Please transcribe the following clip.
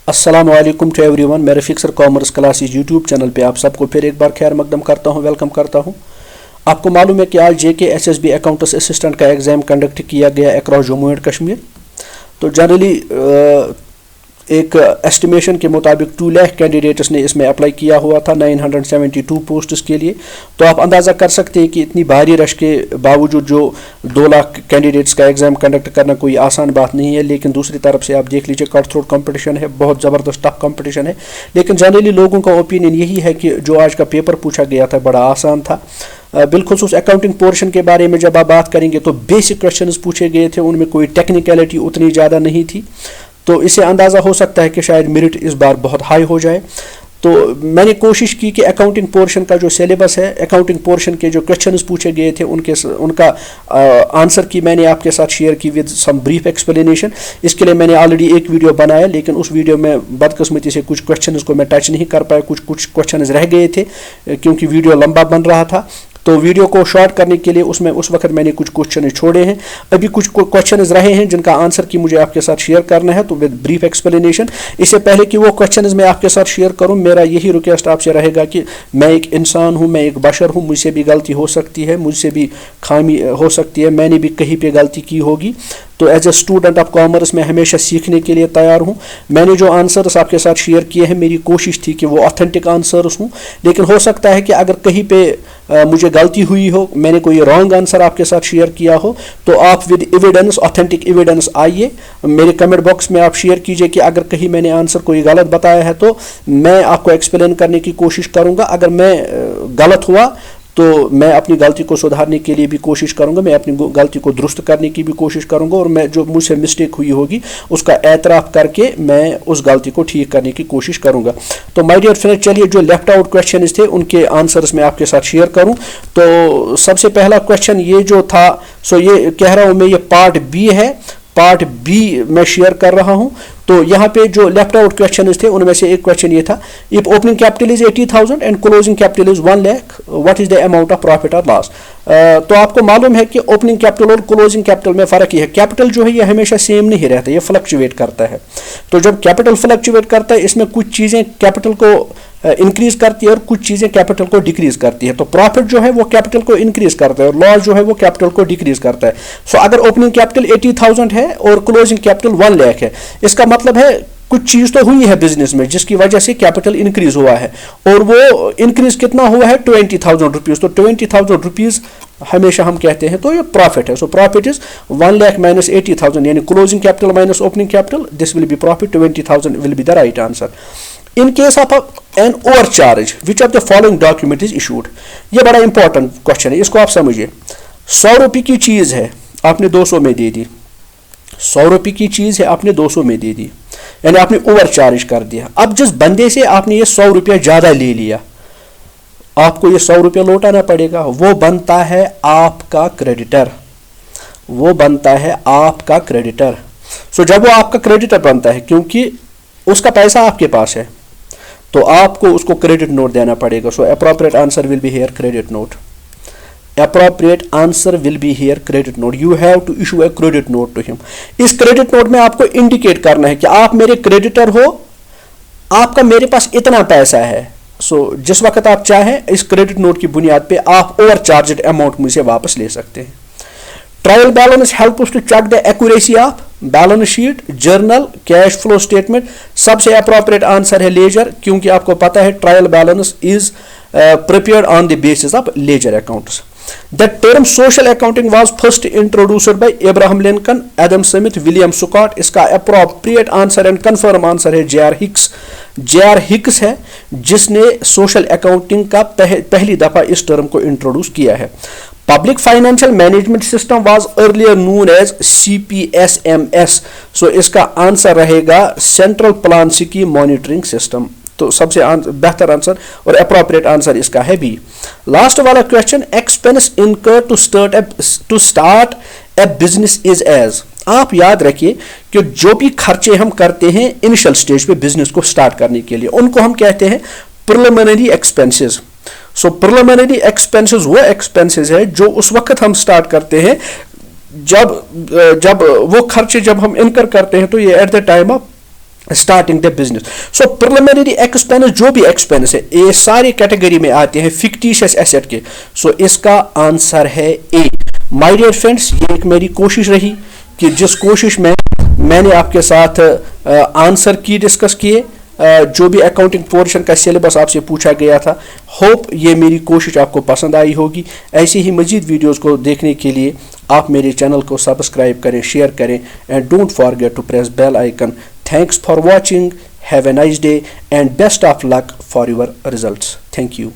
अस्सलाम वालेकुम to everyone. मैं Rafiq sir commerce classes YouTube channel पे आप सबको फिर एक बार खैर मकदम करता हूँ, वेलकम करता हूँ। आपको मालूम है कि आज JKSSB अकाउंटेंट्स असिस्टेंट का एग्ज़ाम कंडक्ट किया गया अक्रॉस जम्मू एंड कश्मीर। तो जनरली एक एस्टिमेशन के मुताबिक 2 लाख कैंडिडेट्स ने इसमें अप्लाई किया हुआ था 972 पोस्ट्स के लिए। तो आप अंदाज़ा कर सकते हैं कि इतनी भारी रश के बावजूद जो 2 लाख कैंडिडेट्स का एग्ज़ाम कंडक्ट करना कोई आसान बात नहीं है। लेकिन दूसरी तरफ से आप देख लीजिए कट थ्रोट कंपटीशन है, बहुत ज़बरदस्त टफ कंपटीशन है। लेकिन जनरली लोगों का ओपिनियन यही है कि जो आज का पेपर पूछा गया था बड़ा आसान था। बिलखुसूस अकाउंटिंग पोर्शन के बारे में जब आप बात करेंगे तो बेसिक क्वेश्चंस पूछे गए थे, उनमें कोई टेक्निकलिटी उतनी ज़्यादा नहीं थी। तो इससे अंदाज़ा हो सकता है कि शायद मेरिट इस बार बहुत हाई हो जाए। तो मैंने कोशिश की कि अकाउंटिंग पोर्शन का जो सिलेबस है, अकाउंटिंग पोर्शन के जो क्वेश्चंस पूछे गए थे उनका आंसर की मैंने आपके साथ शेयर की विद सम ब्रीफ एक्सप्लेनेशन। इसके लिए मैंने ऑलरेडी एक वीडियो बनाया, लेकिन उस वीडियो में बदकिस्मती से कुछ क्वेश्चंस को मैं टच नहीं कर पाया, कुछ क्वेश्चंस रह गए थे क्योंकि वीडियो लंबा बन रहा था। तो वीडियो को शॉर्ट करने के लिए उस वक्त मैंने कुछ क्वेश्चन छोड़े हैं। अभी कुछ क्वेश्चन रहे हैं जिनका आंसर की मुझे आपके साथ शेयर करना है, तो विद ब्रीफ एक्सप्लेनेशन। इससे पहले कि वो क्वेश्चन मैं आपके साथ शेयर करूं, मेरा यही रिक्वेस्ट आपसे रहेगा कि मैं एक इंसान हूं, मैं एक बशर हूं, मुझसे भी गलती हो सकती है, मुझसे भी खामी हो सकती है, मैंने भी कहीं पे गलती की होगी। तो as a student of commerce मैं हमेशा सीखने के लिए तैयार हूँ। मैंने जो आंसर्स आपके साथ शेयर किए हैं, मेरी कोशिश थी कि वो ऑथेंटिक आंसर्स हों, लेकिन हो सकता है कि अगर कहीं पे मुझे गलती हुई हो, मैंने कोई रॉन्ग आंसर आपके साथ शेयर किया हो, तो आप विद एविडेंस, ऑथेंटिक एविडेंस आइए मेरे कमेंट बॉक्स में आप शेयर कीजिए कि अगर कहीं मैंने आंसर कोई गलत बताया है तो मैं आपको एक्सप्लेन करने की कोशिश करूँगा। अगर मैं गलत हुआ तो मैं अपनी गलती को सुधारने के लिए भी कोशिश करूंगा, मैं अपनी गलती को दुरुस्त करने की भी कोशिश करूंगा, और मैं जो मुझसे मिस्टेक हुई होगी उसका एतराफ़ करके मैं उस गलती को ठीक करने की कोशिश करूंगा। तो माय डियर फ्रेंड, चलिए जो लेफ्ट आउट क्वेश्चंस थे उनके आंसर्स मैं आपके साथ शेयर करूं। तो सबसे पहला क्वेश्चन ये जो था, ये कह रहा हूं मैं, ये पार्ट बी है, पार्ट बी मैं शेयर कर रहा हूं। तो यहाँ पे जो लेफ्ट आउट क्वेश्चन थे उनमें से एक क्वेश्चन ये था, if opening capital is 80,000 and closing capital is 1 lakh, what is the amount of profit और लॉस। तो आपको मालूम है कि ओपनिंग कैपिटल और क्लोजिंग कैपिटल में फ़र्क ये है, कैपिटल जो है ये हमेशा सेम नहीं रहता, ये फ्लक्चुएट करता है। तो जब कैपिटल फ्लक्चुएट करता है, इसमें कुछ चीज़ें कैपिटल को इंक्रीज करती है और कुछ चीज़ें कैपिटल को डिक्रीज करती है। तो प्रॉफिट जो है वो कैपिटल को इंक्रीज करता है और लॉस जो है वो कैपिटल को डिक्रीज करता है। सो अगर ओपनिंग कैपिटल 80,000 है और क्लोजिंग कैपिटल 1 लाख है, इसका मतलब है कुछ चीज़ तो हुई है बिजनेस में जिसकी वजह से कैपिटल इंक्रीज हुआ है, और वो इंक्रीज कितना हुआ है, 20,000 रुपीज़। तो 20,000 रुपीज़ हमेशा हम कहते हैं तो ये प्रॉफिट है। So profit is 1 lakh minus 80,000, यानी closing capital minus opening capital, this will be profit, 20,000 will be the right answer. In case of an overcharge which of the following document is issued, ये बड़ा important question है, इसको आप समझिए। 100 रुपये की चीज़ है, आपने 200 में दे दी। 100 रुपये की चीज़ है, आपने 200 में दे दी, यानी आपने ओवर चार्ज कर दिया। अब जिस बंदे से आपने ये 100 रुपया ज़्यादा ले लिया, आपको ये 100 रुपया लौटाना पड़ेगा। वो बनता है आपका क्रेडिटर, वो बनता है आपका क्रेडिटर। सो जब वो आपका क्रेडिटर बनता है, क्योंकि उसका पैसा आपके पास है, तो आपको उसको क्रेडिट नोट देना पड़ेगा। So appropriate answer will be here credit note. appropriate answer will be here credit note. You have to issue a credit note to him. इस क्रेडिट नोट में आपको इंडिकेट करना है कि आप मेरे क्रेडिटर हो, आपका मेरे पास इतना पैसा है। जिस वक्त आप चाहें इस क्रेडिट नोट की बुनियाद पे आप ओवर चार्जड अमाउंट मुझसे वापस ले सकते हैं। Trial balance help to check the accuracy of balance sheet, journal, cash flow statement. सबसे अप्रोप्रिएट आंसर है लेजर, क्योंकि आपको पता है trial balance is prepared on the basis of ledger accounts. The term social accounting was first introduced by Abraham Lincoln, Adam Smith, William Scott. इसका appropriate answer and confirm answer है J.R. Hicks. J.R. Hicks है जिसने social accounting का पहली दफा इस term को introduce किया है। Public Financial Management System was earlier known as CPSMS. इसका आंसर रहेगा Central Plan Scheme Monitoring System. तो सबसे बेहतर आंसर और अप्रोप्रिएट आंसर इसका है बी। लास्ट वाला question, expense incurred to start a business is as. आप याद रखिए कि जो भी खर्चे हम करते हैं इनिशियल स्टेज पे बिजनेस को स्टार्ट करने के लिए, उनको हम कहते हैं प्रिलिमिनरी एक्सपेंसेस। प्रिलिमिनरी एक्सपेंसेस वो एक्सपेंसेस है जो उस वक्त हम स्टार्ट करते हैं जब वो खर्चे जब हम इनकर करते हैं, तो ये at the time of starting the business. So preliminary expense جو بھی ایکسپینس ہے یہ سارے کیٹیگری میں آتے ہیں فکٹیشیس ایسٹ کے. سو اس کا آنسر ہے اے. مائی ڈیئر فرینڈس یہ ایک میری کوشش رہی کہ جس کوشش میں نے آپ کے ساتھ آنسر کی ڈسکس کیے جو بھی اکاؤنٹنگ پورشن کا سلیبس آپ سے پوچھا گیا تھا. ہوپ یہ میری کوشش آپ کو پسند آئی ہوگی. ایسی ہی مزید ویڈیوز کو دیکھنے کے لیے آپ میرے چینل کو سبسکرائب کریں, شیئر کریں and don't forget to press bell icon. Thanks for watching. Have a nice day and best of luck for your results. Thank you.